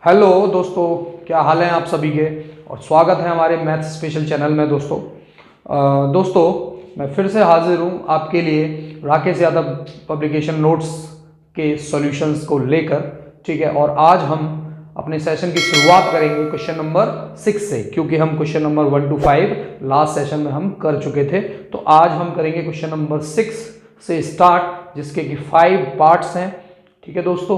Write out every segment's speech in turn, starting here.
Hello दोस्तों, क्या हाल है आप सभी के। और स्वागत है हमारे मैथ स्पेशल चैनल में। दोस्तों मैं फिर से हाजिर हूँ आपके लिए राकेश यादव पब्लिकेशन नोट्स के सॉल्यूशंस को लेकर। ठीक है, और आज हम अपने सेशन की शुरुआत करेंगे क्वेश्चन नंबर 6 से, क्योंकि हम question number 1 to 5 last session में हम कर चुके थे। तो आज हम करेंगे क्वेश्चन नंबर 6 से स्टार्ट, जिसके कि 5 पार्ट्स हैं। ठीक है दोस्तों,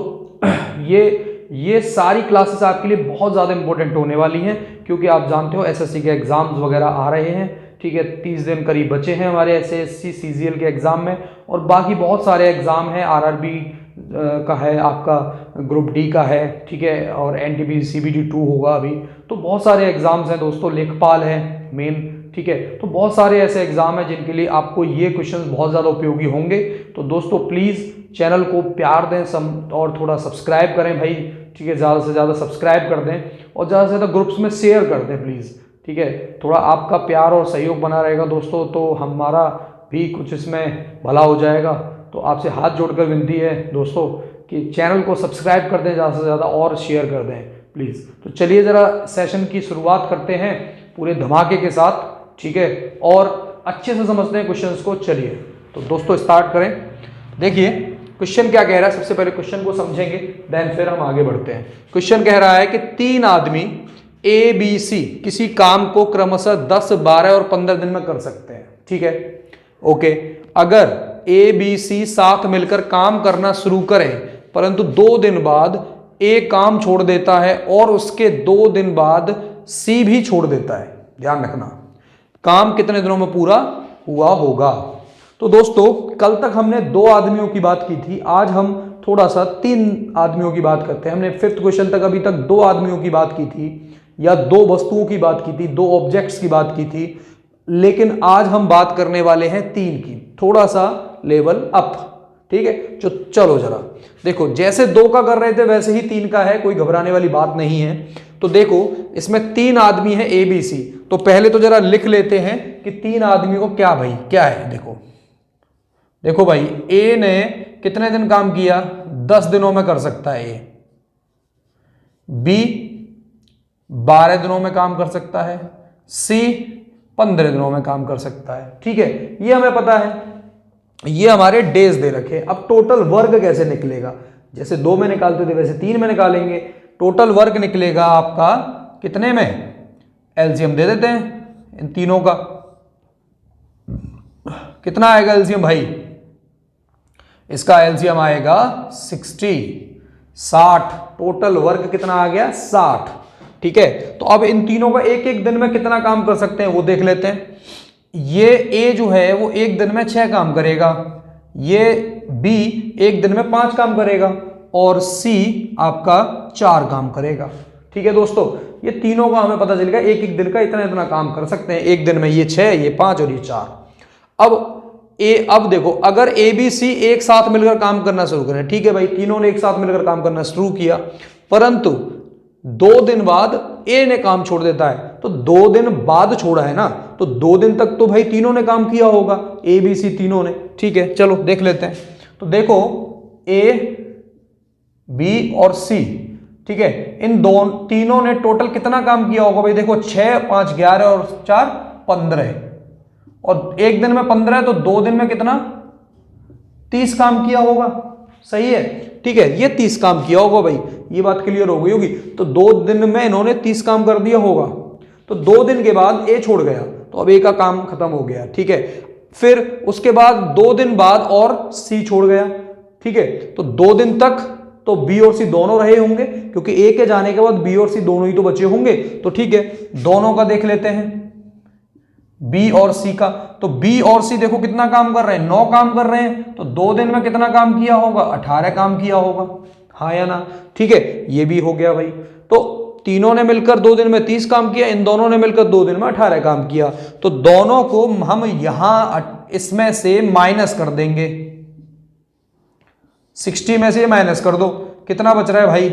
ये सारी क्लासेस आपके लिए बहुत ज़्यादा इंपॉर्टेंट होने वाली हैं, क्योंकि आप जानते हो एसएससी के एग्जाम्स वगैरह आ रहे हैं। ठीक है, 30 दिन करीब बचे हैं हमारे एसएससी सीजीएल के एग्ज़ाम में, और बाकी बहुत सारे एग्ज़ाम हैं। आरआरबी का है, आपका ग्रुप डी का है, ठीक है, और एनटीपी सीबीटी 2 होगा अभी। तो बहुत सारे एग्ज़ाम्स हैं दोस्तों, लेखपाल है मेन। ठीक है, तो बहुत सारे ऐसे एग्जाम हैं जिनके लिए आपको ये क्वेश्चंस बहुत ज़्यादा उपयोगी होंगे। तो दोस्तों प्लीज़ चैनल को प्यार दें और थोड़ा सब्सक्राइब करें भाई। ठीक है, ज़्यादा से ज़्यादा सब्सक्राइब कर दें और ज़्यादा से ज़्यादा ग्रुप्स में शेयर कर दें प्लीज़। ठीक है, थोड़ा आपका प्यार और सहयोग बना रहेगा दोस्तों, तो हमारा भी कुछ इसमें भला हो जाएगा। तो आपसे हाथ जोड़कर विनती है दोस्तों कि चैनल को सब्सक्राइब कर दें ज़्यादा से ज़्यादा और शेयर कर दें प्लीज़। तो चलिए ज़रा सेशन की शुरुआत करते हैं पूरे धमाके के साथ। ठीक है, और अच्छे से समझते हैं क्वेश्चंस को। चलिए तो दोस्तों स्टार्ट करें। देखिए क्वेश्चन क्या कह रहा है, सबसे पहले क्वेश्चन को समझेंगे, देन फिर हम आगे बढ़ते हैं। क्वेश्चन कह रहा है कि 3 आदमी ए बी सी किसी काम को क्रमशः 10, 12 और 15 दिन में कर सकते हैं। ठीक है, ओके। अगर ए बी सी साथ मिलकर काम करना शुरू करें, परंतु 2 दिन बाद ए काम छोड़ देता है और उसके 2 दिन बाद सी भी छोड़ देता है, ध्यान रखना, काम कितने दिनों में पूरा हुआ होगा। तो दोस्तों कल तक हमने 2 आदमियों की बात की थी, आज हम थोड़ा सा 3 आदमियों की बात करते हैं। हमने 5th क्वेश्चन तक अभी तक 2 आदमियों की बात की थी, या 2 वस्तुओं की बात की थी, 2 ऑब्जेक्ट्स की बात की थी, लेकिन आज हम बात करने वाले हैं 3 की, थोड़ा सा लेवल अप। ठीक है, जो चलो जरा देखो, जैसे 2 का कर रहे थे वैसे ही 3 का है, कोई घबराने वाली बात नहीं है। तो देखो इसमें 3 आदमी है ए बी सी, तो पहले तो जरा लिख लेते हैं कि 3 आदमियों को क्या भाई क्या है। देखो भाई, ए ने कितने दिन काम किया, 10 दिनों में कर सकता है ए। बी 12 दिनों में काम कर सकता है, सी 15 दिनों में काम कर सकता है। ठीक है, ये हमें पता है, ये हमारे डेज दे रखे। अब टोटल वर्क कैसे निकलेगा, जैसे 2 में निकालते थे वैसे 3 में निकालेंगे। टोटल वर्क निकलेगा आपका कितने में, एलसीएम दे देते हैं इन तीनों का। कितना आएगा एलसीएम भाई, इसका एलसीएम आएगा 60। टोटल वर्क कितना आ गया, 60। ठीक है, तो अब इन तीनों का एक एक दिन में कितना काम कर सकते हैं वो देख लेते हैं। ये ए जो है वो एक दिन में 6 काम करेगा, ये बी एक दिन में 5 काम करेगा, और सी आपका 4 काम करेगा। ठीक है दोस्तों, ये तीनों का हमें पता चलेगा एक एक दिन का इतना इतना काम कर सकते हैं एक दिन में, ये 6, ये 5 और ये 4। अब देखो, अगर ए बी सी एक साथ मिलकर काम करना शुरू करें, ठीक है भाई, तीनों ने एक साथ मिलकर काम करना शुरू किया, परंतु 2 दिन बाद ए ने काम छोड़ देता है, तो 2 दिन बाद छोड़ा है ना, तो 2 दिन तक तो भाई तीनों ने काम किया होगा, ए बी सी तीनों ने। ठीक है, चलो देख लेते हैं। तो देखो ए बी और सी, ठीक है, इन तीनों ने टोटल कितना काम किया होगा भाई। देखो 6, 5, 11 और 4, 15, और एक दिन में 15, तो 2 दिन में कितना, 30 काम किया होगा। सही है, ठीक है, ये 30 काम किया होगा भाई, ये बात क्लियर हो गई होगी। तो 2 दिन में इन्होंने 30 काम कर दिया होगा, तो 2 दिन के बाद ए छोड़ गया, तो अब ए का काम खत्म हो गया। ठीक है, फिर उसके बाद 2 दिन बाद और सी छोड़ गया। ठीक है, तो 2 दिन तक तो बी और सी दोनों रहे होंगे, क्योंकि ए के जाने के बाद बी और सी दोनों ही तो बचे होंगे। तो ठीक है, दोनों का देख लेते हैं, बी और सी का। तो बी और सी देखो कितना काम कर रहे हैं, 9 काम कर रहे हैं, तो 2 दिन में कितना काम किया होगा, 18 काम किया होगा, हाँ या ना। ठीक है, ये भी हो गया भाई। तो तीनों ने मिलकर 2 दिन में 30 काम किया, इन दोनों ने मिलकर 2 दिन में 18 काम किया। तो दोनों को हम यहां इसमें से माइनस कर देंगे, 60 में से माइनस कर दो, कितना बच रहा है भाई,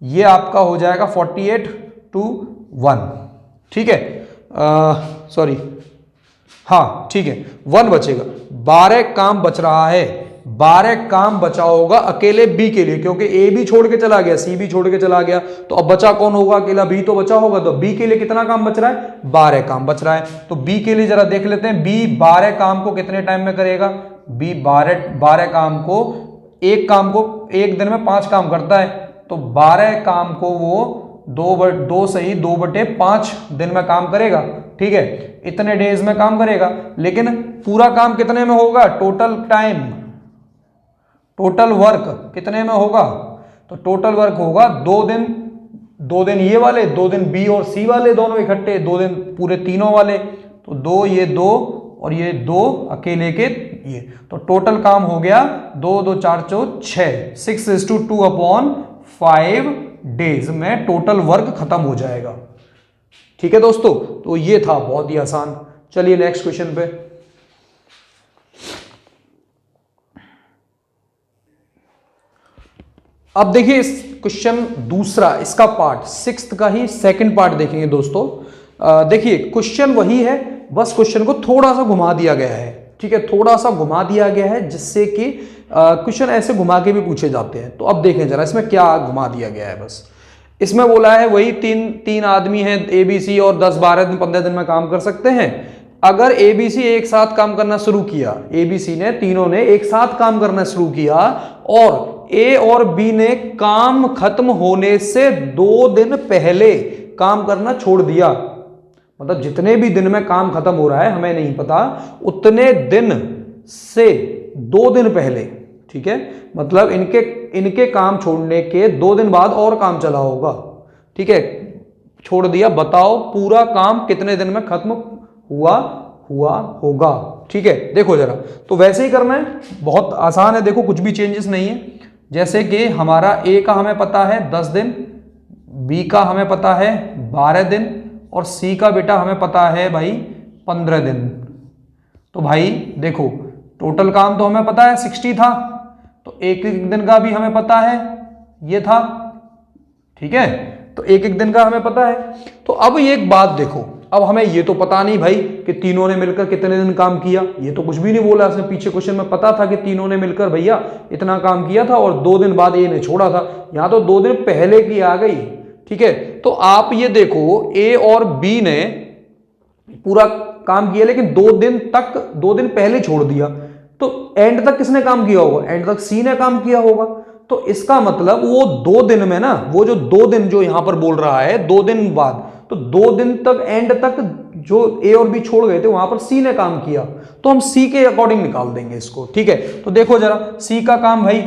ये आपका हो जाएगा 48 to 1। ठीक है, सॉरी, हाँ ठीक है, 1 बचेगा, 12 काम बच रहा है, 12 काम बचा होगा अकेले बी के लिए, क्योंकि ए भी छोड़ के चला गया, सी भी छोड़ के चला गया, तो अब बचा कौन होगा? अकेला बी तो बचा होगा। तो बी के लिए कितना काम बच रहा है? 12 काम बच रहा है। तो बी के लिए जरा देख लेते हैं, बी 12 काम को कितने टाइम में करेगा? बी 12 काम को, एक काम को एक दिन में 5 काम करता है, तो 12 काम को वो 2/5 दिन में काम करेगा। ठीक है, इतने डेज में काम करेगा, लेकिन पूरा काम कितने में होगा? टोटल टाइम, टोटल वर्क कितने में होगा? तो टोटल वर्क होगा 2 दिन, 2 दिन ये वाले, 2 दिन बी और सी वाले दोनों इकट्ठे, 2 दिन पूरे तीनों वाले, तो 2 ये 2 और ये 2 अकेले के ये, तो टोटल काम हो गया 2 2 4 4 6, 6:2/5 डेज में टोटल वर्क खत्म हो जाएगा। ठीक है दोस्तों, तो ये था बहुत ही आसान। चलिए नेक्स्ट क्वेश्चन पे। अब देखिए इस क्वेश्चन दूसरा, इसका पार्ट 6th का ही सेकंड पार्ट देखेंगे दोस्तों। देखिए क्वेश्चन वही है, बस क्वेश्चन को थोड़ा सा घुमा दिया गया है। ठीक है, थोड़ा सा घुमा दिया गया है, जिससे कि क्वेश्चन ऐसे घुमा के भी पूछे जाते हैं। तो अब देखें जरा इसमें क्या घुमा दिया गया है। बस इसमें बोला है वही तीन आदमी हैं एबीसी, और 10 12 दिन 15 दिन में काम कर सकते हैं। अगर एबीसी एक साथ काम करना शुरू किया, एबीसी ने, तीनों ने एक साथ काम करना शुरू किया, और ए और बी ने काम खत्म होने से 2 दिन पहले काम करना छोड़ दिया, मतलब जितने भी दिन में काम खत्म हो रहा है हमें नहीं पता, उतने दिन से 2 दिन पहले, ठीक है, मतलब इनके काम छोड़ने के 2 दिन बाद और काम चला होगा। ठीक है, छोड़ दिया, बताओ पूरा काम कितने दिन में खत्म हुआ होगा। ठीक है, देखो जरा, तो वैसे ही करना है, बहुत आसान है। देखो कुछ भी चेंजेस नहीं है। जैसे कि हमारा ए का हमें पता है 10 दिन, बी का हमें पता है 12 दिन, और सी का बेटा हमें पता है भाई 15 दिन। तो भाई देखो टोटल काम तो हमें पता है 60 था, तो एक एक दिन का भी हमें पता है ये था। ठीक है, तो एक एक दिन का हमें पता है। तो अब ये एक बात देखो, अब हमें ये तो पता नहीं भाई कि तीनों ने मिलकर कितने दिन काम किया, ये तो कुछ भी नहीं बोला इसने। पीछे क्वेश्चन में पता था कि तीनों ने मिलकर भैया इतना काम किया था, और 2 दिन बाद ए ने छोड़ा था। यहां तो 2 दिन पहले की आ गई। ठीक है, तो आप ये देखो ए और बी ने पूरा काम किया, लेकिन 2 दिन पहले छोड़ दिया, तो एंड तक किसने काम किया होगा? एंड तक सी ने काम किया होगा। तो इसका मतलब वो 2 दिन में ना, वो जो 2 दिन जो यहां पर बोल रहा है 2 दिन बाद, तो 2 दिन तक, एंड तक जो ए और बी छोड़ गए थे वहां पर सी ने काम किया, तो हम सी के अकॉर्डिंग निकाल देंगे इसको। ठीक है, तो देखो जरा, सी का काम भाई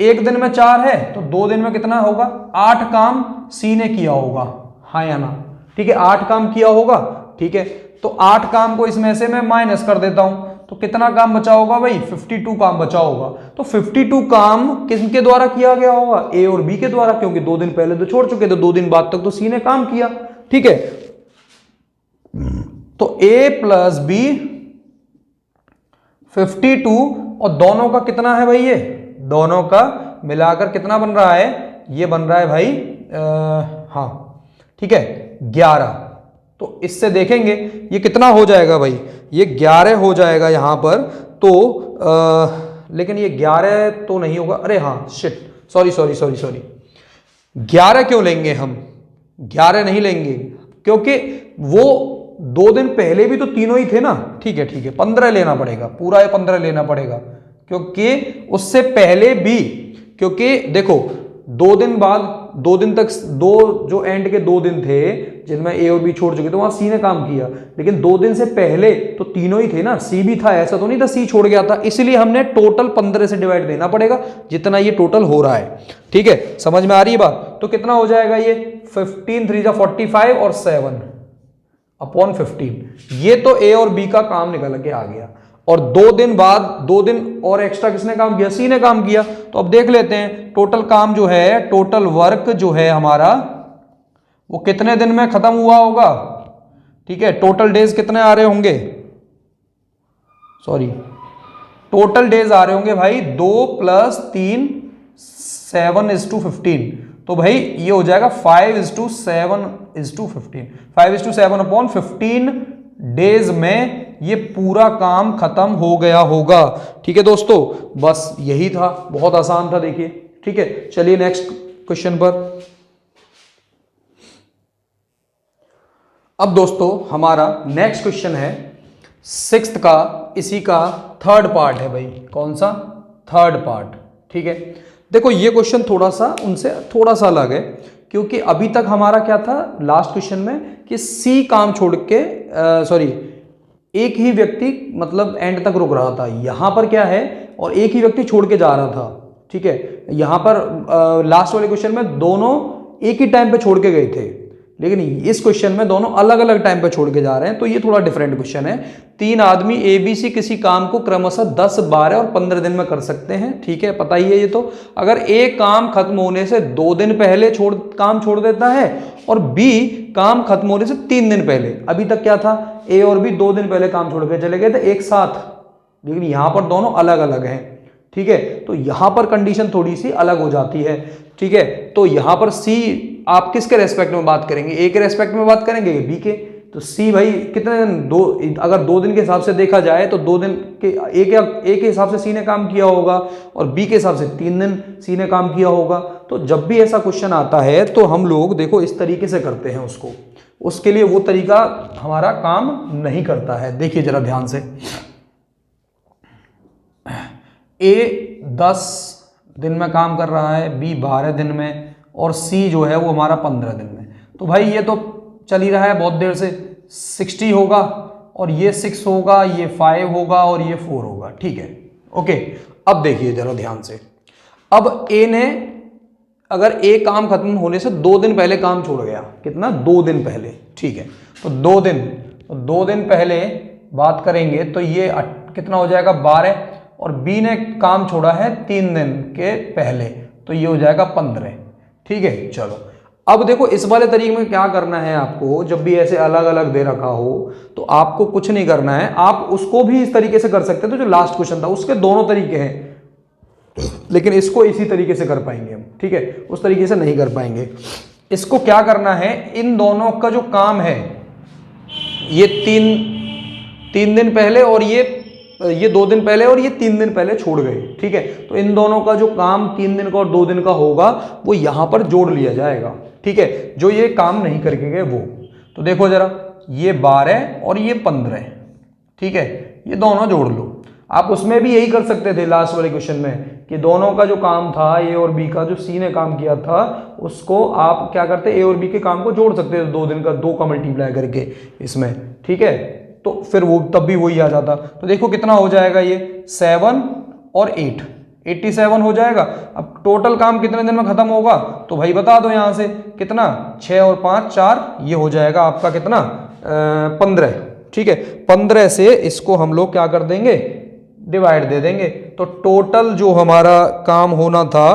एक दिन में 4 है, तो 2 दिन में कितना होगा? 8 काम सी ने किया होगा, हाँ या ना? ठीक है, 8 काम किया होगा। ठीक है, तो 8 काम को इसमें से मैं माइनस कर देता हूं, तो कितना काम बचा होगा भाई? 52 काम बचा होगा। तो 52 काम किसके द्वारा किया गया होगा? ए और बी के द्वारा, क्योंकि 2 दिन पहले तो छोड़ चुके थे, 2 दिन बाद तक तो सी ने काम किया। ठीक है, तो ए प्लस बी 52, और दोनों का कितना है भाई? ये दोनों का मिलाकर कितना बन रहा है? ये बन रहा है भाई हाँ ठीक है 11। तो इससे देखेंगे ये कितना हो जाएगा भाई? ये 11 हो जाएगा यहां पर। तो लेकिन ये 11 तो नहीं होगा, अरे हाँ शिट, सॉरी 11 क्यों लेंगे हम? 11 नहीं लेंगे, क्योंकि वो 2 दिन पहले भी तो तीनों ही थे ना। ठीक है 15 लेना पड़ेगा, पूरा 15 लेना पड़ेगा, क्योंकि उससे पहले भी, क्योंकि देखो 2 दिन बाद, 2 दिन तक, जो एंड के 2 दिन थे जिनमें ए और बी छोड़ चुके थे, वहां सी ने काम किया, लेकिन 2 दिन से पहले तो तीनों ही थे ना, सी भी था, ऐसा तो नहीं था सी छोड़ गया था। इसलिए हमने टोटल 15 से डिवाइड देना पड़ेगा, जितना ये टोटल हो रहा है। ठीक है, समझ में आ रही है बात? तो कितना हो जाएगा ये? 15 3 जा 45 और 7/15। ये तो ए और बी का काम निकल के आ गया, और 2 दिन बाद 2 दिन और एक्स्ट्रा किसने काम किया? सी ने काम किया। तो अब देख लेते हैं टोटल काम जो है, टोटल वर्क जो है हमारा, वो कितने दिन में खत्म हुआ होगा? ठीक है, टोटल डेज कितने आ रहे होंगे? सॉरी, टोटल डेज आ रहे होंगे भाई 2 + 3 7:15। तो भाई ये हो जाएगा 5:7:15। 5:7/15 डेज में ये पूरा काम खत्म हो गया होगा। ठीक है दोस्तों, बस यही था, बहुत आसान था देखिए। ठीक है, चलिए नेक्स्ट क्वेश्चन पर। अब दोस्तों हमारा नेक्स्ट क्वेश्चन है सिक्स्थ का, इसी का थर्ड पार्ट है भाई। कौन सा? Third part. ठीक है, देखो ये क्वेश्चन थोड़ा सा उनसे थोड़ा सा अलग है, क्योंकि अभी तक हमारा क्या था लास्ट क्वेश्चन में कि सी काम छोड़ के एक ही व्यक्ति मतलब एंड तक रुक रहा था। यहां पर क्या है, और एक ही व्यक्ति छोड़ के जा रहा था। ठीक है, यहां पर लास्ट वाले क्वेश्चन में दोनों एक ही टाइम पे छोड़ के गए थे, लेकिन इस क्वेश्चन में दोनों अलग अलग टाइम पे छोड़ के जा रहे हैं, तो ये थोड़ा डिफरेंट क्वेश्चन है। 3 आदमी ABC किसी काम को क्रमशः 10, 12 और 15 दिन में कर सकते हैं। ठीक है, पता ही है ये तो। अगर A काम खत्म होने से 2 दिन पहले काम छोड़ देता है और B काम खत्म होने से 3 दिन पहले, अभी तक क्या था, A और B 2 दिन पहले काम छोड़ के चले गए थे एक साथ, लेकिन यहां पर दोनों अलग अलग हैं। ठीक है, तो यहां पर कंडीशन थोड़ी सी अलग हो जाती है। ठीक है, तो यहां पर सी आप किसके रेस्पेक्ट में बात करेंगे? ए के रेस्पेक्ट में बात करेंगे, बी के? तो सी भाई कितने दिन, अगर 2 दिन के हिसाब से देखा जाए तो 2 दिन के ए के हिसाब से सी ने काम किया होगा और बी के हिसाब से 3 दिन सी ने काम किया होगा। तो जब भी ऐसा क्वेश्चन आता है तो हम लोग देखो इस तरीके से करते हैं उसको, उसके लिए वो तरीका हमारा काम नहीं करता है। देखिए जरा ध्यान से, ए 10 दिन में काम कर रहा है, बी 12 दिन में, और सी जो है वो हमारा 15 दिन में। तो भाई ये तो चल ही रहा है बहुत देर से। 60 होगा और ये 6 होगा, ये 5 होगा और ये 4 होगा। ठीक है, ओके। अब देखिए जरा ध्यान से, अब ए ने, अगर ए काम खत्म होने से 2 दिन पहले काम छोड़ गया, कितना? 2 दिन पहले। ठीक है, तो 2 दिन पहले बात करेंगे तो ये कितना हो जाएगा? 12, और बी ने काम छोड़ा है 3 दिन के पहले, तो ये हो जाएगा 15। ठीक है, चलो अब देखो इस वाले तरीके में क्या करना है आपको, जब भी ऐसे अलग अलग दे रखा हो तो आपको कुछ नहीं करना है, आप उसको भी इस तरीके से कर सकते हैं। तो जो लास्ट क्वेश्चन था उसके दोनों तरीके हैं, लेकिन इसको इसी तरीके से कर पाएंगे हम। ठीक है, उस तरीके से नहीं कर पाएंगे। इसको क्या करना है, इन दोनों का जो काम है, ये तीन दिन पहले और ये 2 दिन पहले और ये 3 दिन पहले छोड़ गए। ठीक है, तो इन दोनों का जो काम 3 दिन का और 2 दिन का होगा वो यहां पर जोड़ लिया जाएगा। ठीक है, जो ये काम नहीं करके गए वो, तो देखो जरा, ये 12 और ये 15। ठीक है, ये दोनों जोड़ लो। आप उसमें भी यही कर सकते थे लास्ट वाले क्वेश्चन में, कि दोनों का जो काम था ए और बी का, जो सी ने काम किया था उसको आप क्या करते, ए और बी के काम को जोड़ सकते थे 2 दिन का, 2 का मल्टीप्लाई करके इसमें। ठीक है, तो फिर वो तब भी वही आ जाता। तो देखो कितना हो जाएगा, ये 7 और 8, 87 हो जाएगा। अब टोटल काम कितने दिन में खत्म होगा, तो भाई बता दो यहां से, कितना? 6 और 5 4, ये हो जाएगा आपका कितना? 15। ठीक है, 15 से इसको हम लोग क्या कर देंगे, डिवाइड दे देंगे। तो टोटल जो हमारा काम होना था,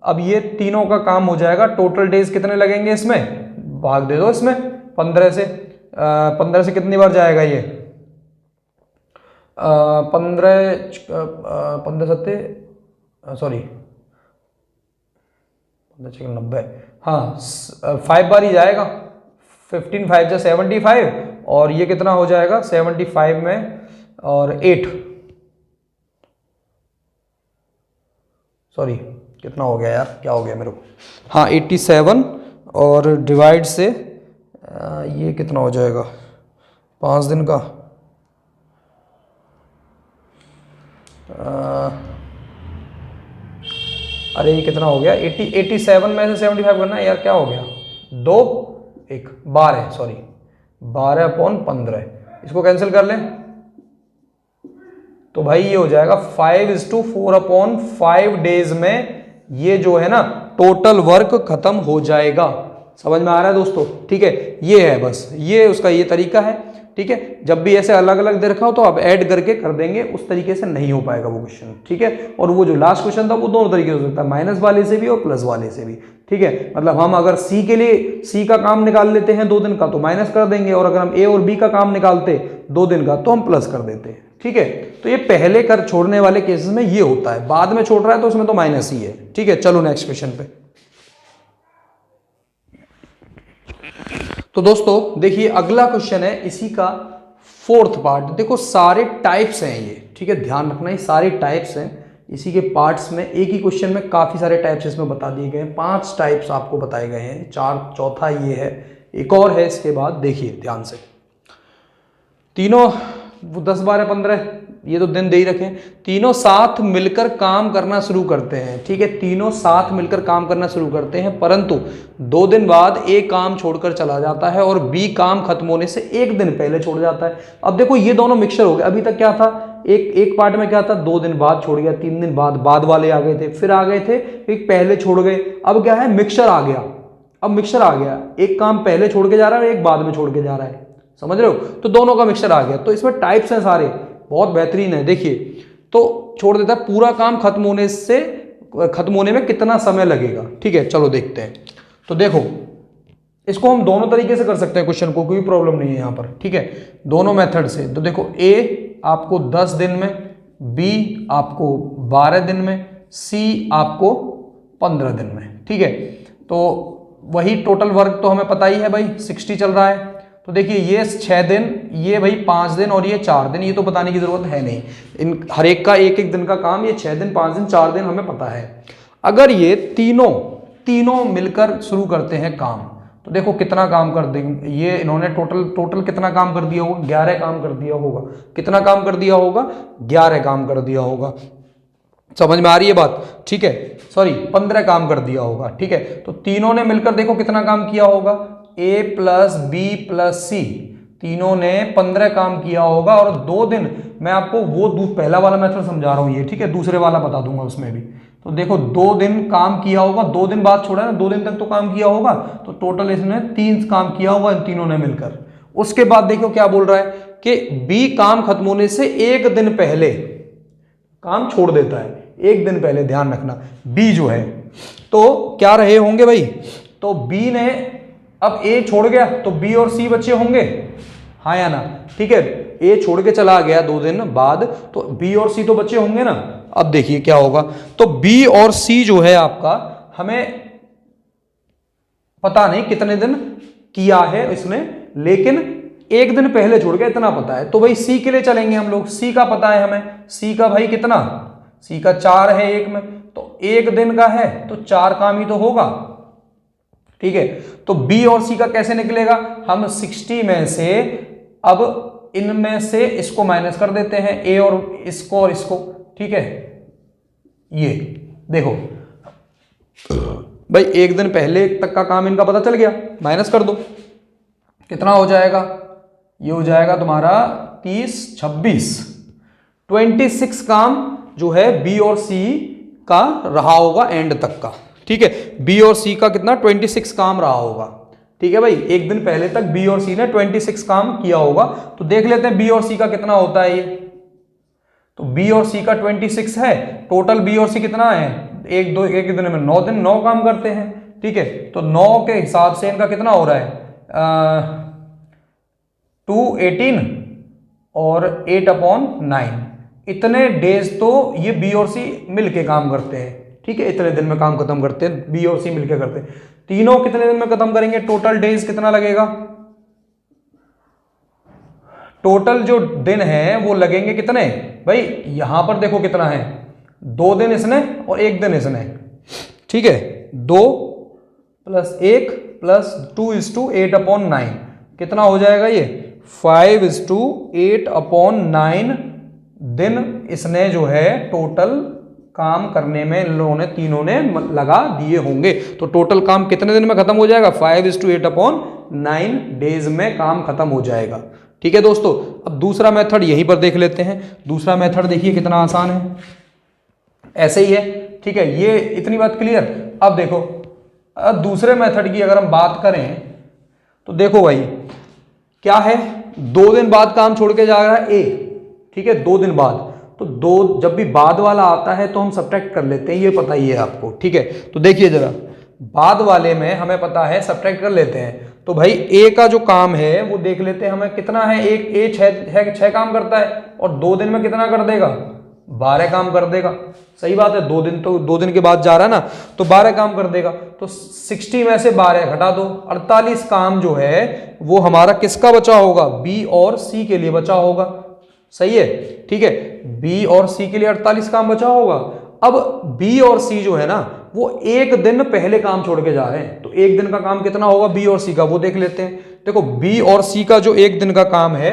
अब ये तीनों का काम हो जाएगा। टोटल डेज कितने लगेंगे इसमें, भाग दे दो इसमें 15 से। 15 से कितनी बार जाएगा ये? 15 सत्ते, सॉरी 90, हाँ 5 बार ही जाएगा। 15 5 जा 75, और ये कितना हो जाएगा 75 में और 8, सॉरी कितना हो गया यार, क्या हो गया मेरे को, हाँ 87 और डिवाइड से ये कितना हो जाएगा 5 दिन का, अरे ये कितना हो गया 87 में से 75 करना है यार, क्या हो गया 2 1 12, सॉरी 12/15, इसको कैंसिल कर लें तो भाई ये हो जाएगा 5:4/5 डेज में ये जो है ना टोटल वर्क खत्म हो जाएगा। समझ में आ रहा है दोस्तों? ठीक है, ये है बस, ये उसका ये तरीका है। ठीक है, जब भी ऐसे अलग अलग दे रखा हो तो आप ऐड करके कर देंगे, उस तरीके से नहीं हो पाएगा वो क्वेश्चन। ठीक है, और वो जो लास्ट क्वेश्चन था वो दोनों तरीके से हो सकता है, माइनस वाले से भी और प्लस वाले से भी। ठीक है, मतलब हम अगर सी के लिए सी का काम निकाल लेते हैं 2 दिन का तो माइनस कर देंगे, और अगर हम ए और बी का काम निकालते 2 दिन का तो हम प्लस कर देते हैं। ठीक है, तो ये पहले कर छोड़ने वाले केसेस में ये होता है, बाद में छोड़ रहा है तो उसमें तो माइनस ही है। ठीक है, चलो नेक्स्ट क्वेश्चन पे। तो दोस्तों देखिए अगला क्वेश्चन है इसी का फोर्थ पार्ट, देखो सारे टाइप्स हैं ये, ठीक है, ध्यान रखना ये सारे टाइप्स हैं, इसी के पार्ट्स में एक ही क्वेश्चन में काफ़ी सारे टाइप्स इसमें बता दिए गए हैं, 5 टाइप्स आपको बताए गए हैं, चौथा ये है, एक और है इसके बाद, देखिए ध्यान से, तीनों 10 12 15 ये तो दिन दे ही रखे, तीनों साथ मिलकर काम करना शुरू करते हैं, ठीक है, तीनों साथ मिलकर काम करना शुरू करते हैं, परंतु 2 दिन बाद ए काम छोड़कर चला जाता है और बी काम खत्म होने से 1 दिन पहले छोड़ जाता है। अब देखो ये दोनों मिक्सचर हो गए, अभी तक क्या था, एक पार्ट में क्या था, 2 दिन बाद छोड़ गया, 3 दिन बाद वाले आ गए थे, फिर आ गए थे एक पहले छोड़ गए, अब क्या है, मिक्सचर आ गया, अब मिक्सचर आ गया, एक काम पहले छोड़ के जा रहा है और एक बाद में छोड़ के जा रहा है, समझ रहे हो, तो दोनों का मिक्सचर आ गया, तो इसमें टाइप्स हैं सारे, बहुत बेहतरीन है, देखिए, तो छोड़ देता है, पूरा काम खत्म होने में कितना समय लगेगा, ठीक है, चलो देखते हैं। तो देखो इसको हम दोनों तरीके से कर सकते हैं, क्वेश्चन को कोई प्रॉब्लम नहीं है यहाँ पर, ठीक है, दोनों मेथड से। तो देखो ए आपको 10 दिन में, बी आपको 12 दिन में, सी आपको 15 दिन में, ठीक है, तो वही टोटल वर्क तो हमें पता ही है भाई, 60 चल रहा है, तो देखिए ये 6 दिन, ये भाई 5 दिन और ये 4 दिन, ये तो बताने की जरूरत है नहीं, इन हर एक का एक दिन का काम, ये 6 दिन 5 दिन 4 दिन हमें पता है। अगर ये तीनों मिलकर शुरू करते हैं काम, तो देखो कितना काम कर देंगे ये, इन्होंने टोटल कितना काम कर दिया होगा, 11 काम कर दिया होगा, कितना काम कर दिया होगा, 11 काम कर दिया होगा, समझ में आ रही है बात, ठीक है, सॉरी 15 काम कर दिया होगा, ठीक है, तो तीनों ने मिलकर देखो कितना काम किया होगा, ए प्लस बी प्लस सी, तीनों ने 15 काम किया होगा, और 2 दिन, मैं आपको वो पहला वाला मेथड समझा रहा हूं ये, ठीक है, दूसरे वाला बता दूंगा उसमें भी, तो देखो 2 दिन काम किया होगा, 2 दिन बाद छोड़ा है ना, 2 दिन तक तो काम किया होगा, तो टोटल इसने 3 काम किया होगा इन तीनों ने मिलकर। उसके बाद देखो क्या बोल रहा है कि बी काम खत्म होने से 1 दिन पहले काम छोड़ देता है, 1 दिन पहले, ध्यान रखना बी जो है, तो क्या रहे होंगे भाई, तो बी ने, अब ए छोड़ गया तो बी और सी बच्चे होंगे, हाँ या ना, ठीक है, ए छोड़ के चला गया 2 दिन बाद, तो बी और सी तो बच्चे होंगे ना। अब देखिए क्या होगा, तो बी और सी जो है आपका, हमें पता नहीं कितने दिन किया है इसने, लेकिन 1 दिन पहले छोड़ गया इतना पता है, तो भाई सी के लिए चलेंगे हम लोग, सी का पता है हमें, सी का भाई कितना, सी का 4 है 1 में, तो 1 दिन का है तो 4 काम ही तो होगा, ठीक है, तो बी और सी का कैसे निकलेगा, हम 60 में से अब इनमें से इसको माइनस कर देते हैं, ए और इसको, ठीक है, ये देखो भाई 1 दिन पहले तक का काम इनका पता चल गया, माइनस कर दो, कितना हो जाएगा, ये हो जाएगा तुम्हारा 30 26 काम जो है बी और सी का रहा होगा एंड तक का, ठीक है, बी और सी का कितना 26 काम रहा होगा, ठीक है भाई, 1 दिन पहले तक बी और सी ने 26 काम किया होगा, तो देख लेते हैं बी और सी का कितना होता है ये, तो बी और सी का 26 है, टोटल बी और सी कितना है, एक दिन में 9 दिन 9 काम करते हैं, ठीक है, तो 9 के हिसाब से इनका कितना हो रहा है, 2 18 और 8/9, इतने डेज तो ये बी और सी मिलके काम करते हैं, ठीक है, इतने दिन में काम खत्म करते हैं, बी और सी मिलके करते हैं, तीनों कितने दिन में खत्म करेंगे, टोटल डेज कितना लगेगा, टोटल जो दिन है वो लगेंगे कितने भाई, यहां पर देखो कितना है, 2 दिन इसने और 1 दिन इसने, ठीक है, 2 + 1 + 2 8/9, कितना हो जाएगा ये 5 8/9 दिन इसने जो है टोटल काम करने में इन लोगों ने तीनों ने लगा दिए होंगे, तो टोटल काम कितने दिन में खत्म हो जाएगा, 5 8/9 डेज में काम खत्म हो जाएगा, ठीक है दोस्तों। अब दूसरा मेथड यहीं पर देख लेते हैं, दूसरा मेथड देखिए कितना आसान है, ऐसे ही है, ठीक है, ये इतनी बात क्लियर। अब देखो, अब दूसरे मेथड की अगर हम बात करें तो देखो भाई क्या है, 2 दिन बाद काम छोड़ के जा रहा है ए, ठीक है, 2 दिन बाद, तो 2 जब भी बाद वाला आता है तो हम सब्ट्रैक्ट कर लेते हैं, ये पता ही है आपको, ठीक है, तो देखिए जरा, बाद वाले में हमें पता है सब्ट्रैक्ट कर लेते हैं, तो भाई ए का जो काम है वो देख लेते हैं, हमें कितना है, एक ए 6 काम करता है और 2 दिन में कितना कर देगा, 12 काम कर देगा। सही बात है, 2 दिन तो 2 दिन के बाद जा रहा है ना, तो 12 काम कर देगा। तो 60 में से 12 घटा दो, 48 काम जो है वो हमारा किसका बचा होगा, बी और सी के लिए बचा होगा। सही है, ठीक है, बी और सी के लिए 48 काम बचा होगा। अब बी और सी जो है ना वो एक दिन पहले काम छोड़ के जा रहे हैं, तो एक दिन का काम कितना होगा बी और सी का, वो देख लेते हैं। देखो बी और सी का जो एक दिन का काम है,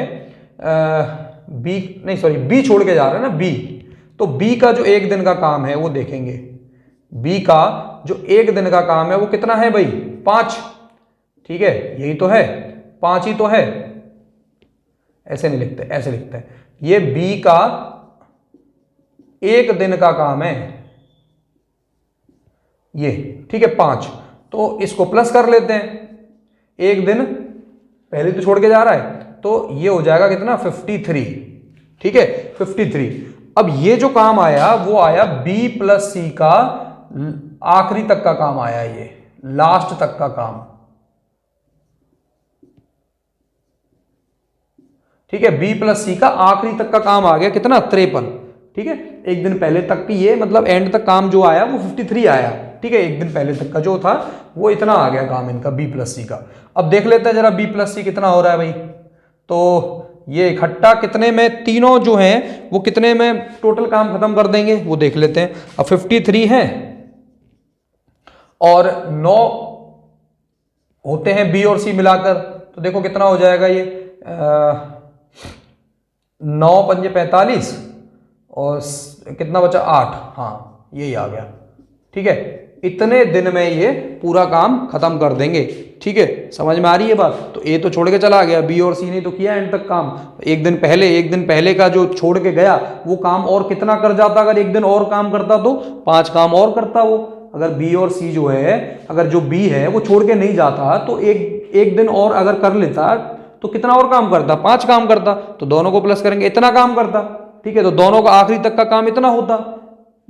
बी छोड़ के जा रहे हैं ना बी, तो बी का जो एक दिन का काम है वो देखेंगे। बी का जो एक दिन का काम है वो कितना है भाई, 5। ठीक है, यही तो है, 5 ही तो है। ऐसे नहीं लिखते, ऐसे लिखते हैं, ये बी का एक दिन का काम है ये, ठीक है 5। तो इसको प्लस कर लेते हैं, एक दिन पहले तो छोड़ के जा रहा है, तो ये हो जाएगा कितना 53। ठीक है 53। अब ये जो काम आया वो आया बी प्लस सी का आखिरी तक का काम आया, ये लास्ट तक का काम। ठीक है, बी प्लस सी का आखिरी तक का काम आ गया कितना 53। ठीक है, एक दिन पहले तक की, ये मतलब एंड तक काम जो आया वो 53 आया। ठीक है, एक दिन पहले तक का जो था वो इतना आ गया काम इनका बी प्लस सी का। अब देख लेते हैं जरा बी प्लस सी कितना हो रहा है भाई। तो ये इकट्ठा कितने में, तीनों जो हैं वो कितने में टोटल काम खत्म कर देंगे वो देख लेते हैं। अब 53 है और 9 होते हैं बी और सी मिलाकर, तो देखो कितना हो जाएगा ये 9 पंजे 45 और कितना बचा 8। हाँ यही आ गया। ठीक है, इतने दिन में ये पूरा काम खत्म कर देंगे। ठीक है, समझ में आ रही है बात। तो ए तो छोड़ के चला गया, बी और सी ने तो किया एंड तक काम। एक दिन पहले का जो छोड़ के गया वो काम और कितना कर जाता, अगर एक दिन और काम करता तो 5 काम और करता वो। अगर बी और सी जो है, अगर जो बी है वो छोड़ के नहीं जाता तो एक दिन और अगर कर लेता तो कितना और काम करता, 5 काम करता। तो दोनों को प्लस करेंगे इतना काम करता। ठीक है, तो दोनों का आखिरी तक का काम इतना होता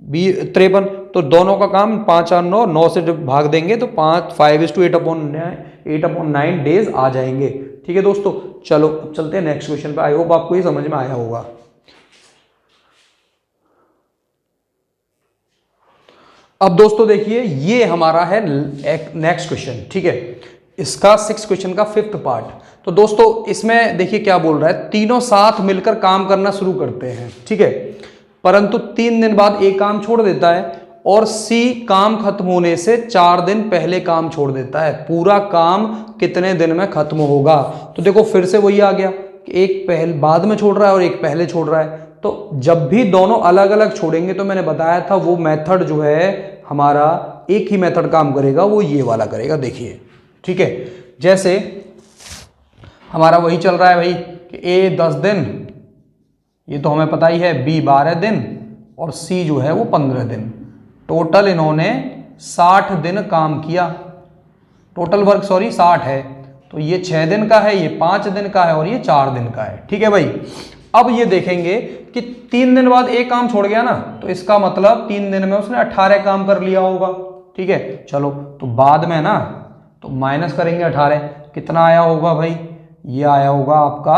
बी 53। तो दोनों का काम 5 और 9 से जब भाग देंगे तो 5/8/9 डेज आ जाएंगे। ठीक है दोस्तों, चलो अब चलते हैं नेक्स्ट क्वेश्चन पे। आई होप आपको ये समझ में आया होगा। अब दोस्तों देखिए ये हमारा है नेक्स्ट क्वेश्चन। ठीक है, इसका 6 क्वेश्चन का 5th पार्ट। तो दोस्तों इसमें देखिए क्या बोल रहा है, तीनों साथ मिलकर काम करना शुरू करते हैं। ठीक है, परंतु 3 दिन बाद एक काम छोड़ देता है और सी काम खत्म होने से 4 दिन पहले काम छोड़ देता है। पूरा काम कितने दिन में खत्म होगा। तो देखो फिर से वही आ गया कि एक पहले बाद में छोड़ रहा है और एक पहले छोड़ रहा है। तो जब भी दोनों अलग अलग छोड़ेंगे तो मैंने बताया था वो मेथड जो है हमारा एक ही मेथड काम करेगा, वो ये वाला करेगा। देखिए ठीक है, जैसे हमारा वही चल रहा है भाई कि ए 10 दिन, ये तो हमें पता ही है, बी 12 दिन और सी जो है वो 15 दिन। टोटल इन्होंने 60 दिन काम किया। टोटल वर्क 60 है, तो ये 6 दिन का है, ये 5 दिन का है और ये 4 दिन का है। ठीक है भाई, अब ये देखेंगे कि 3 दिन बाद एक काम छोड़ गया ना, तो इसका मतलब 3 दिन में उसने 18 काम कर लिया होगा। ठीक है, चलो तो बाद में ना तो माइनस करेंगे 18, कितना आया होगा भाई, ये आया होगा आपका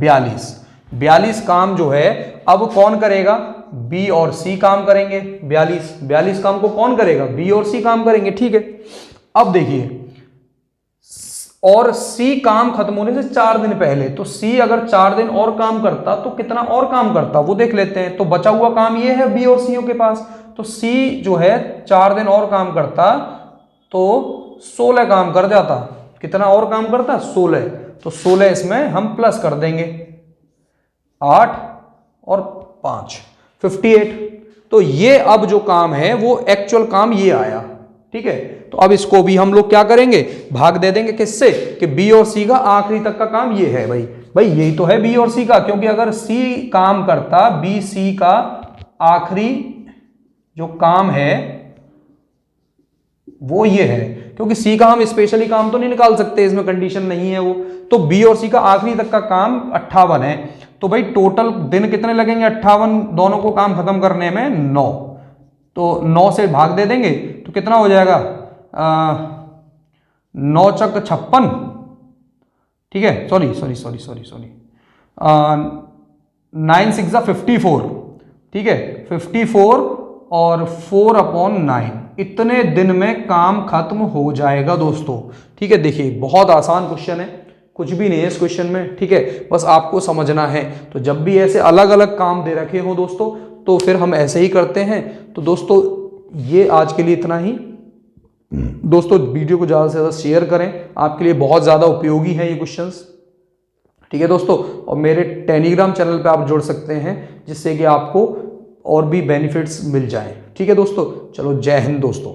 42 काम जो है अब कौन करेगा, बी और सी काम करेंगे। 42 काम को कौन करेगा, बी और सी काम करेंगे। ठीक है, अब देखिए और सी काम खत्म होने से 4 दिन पहले, तो सी अगर 4 दिन और काम करता तो कितना और काम करता वो देख लेते हैं। तो बचा हुआ काम ये है बी और सी के पास, तो सी जो है 4 दिन और काम करता तो 16 काम कर जाता। कितना और काम करता, 16। तो 16 इसमें हम प्लस कर देंगे, 8 और 5 58। तो ये अब जो काम है वो एक्चुअल काम ये आया। ठीक है, तो अब इसको भी हम लोग क्या करेंगे, भाग दे देंगे किससे, कि बी और सी का आखिरी तक का काम ये है। भाई यही तो है बी और सी का, क्योंकि अगर सी काम करता, बी सी का आखिरी जो काम है वो ये है, क्योंकि सी का हम स्पेशली काम तो नहीं निकाल सकते, इसमें कंडीशन नहीं है वो। तो बी और सी का आखिरी तक का काम 58 है। तो भाई टोटल दिन कितने लगेंगे, 58 दोनों को काम खत्म करने में 9। तो 9 से भाग दे देंगे तो कितना हो जाएगा, 9 चक 56। ठीक है, सॉरी 9 9 6 54, ठीक है, 54 और 4/9, इतने दिन में काम खत्म हो जाएगा दोस्तों। ठीक है, देखिए बहुत आसान क्वेश्चन है, कुछ भी नहीं है इस क्वेश्चन में। ठीक है, बस आपको समझना है। तो जब भी ऐसे अलग अलग काम दे रखे हो दोस्तों, तो फिर हम ऐसे ही करते हैं। तो दोस्तों ये आज के लिए इतना ही। दोस्तों वीडियो को ज़्यादा से ज़्यादा शेयर करें, आपके लिए बहुत ज़्यादा उपयोगी है ये क्वेश्चंस। ठीक है दोस्तों, और मेरे टेलीग्राम चैनल पे आप जुड़ सकते हैं, जिससे कि आपको और भी बेनिफिट्स मिल जाएं। ठीक है दोस्तों, चलो जय हिंद दोस्तों।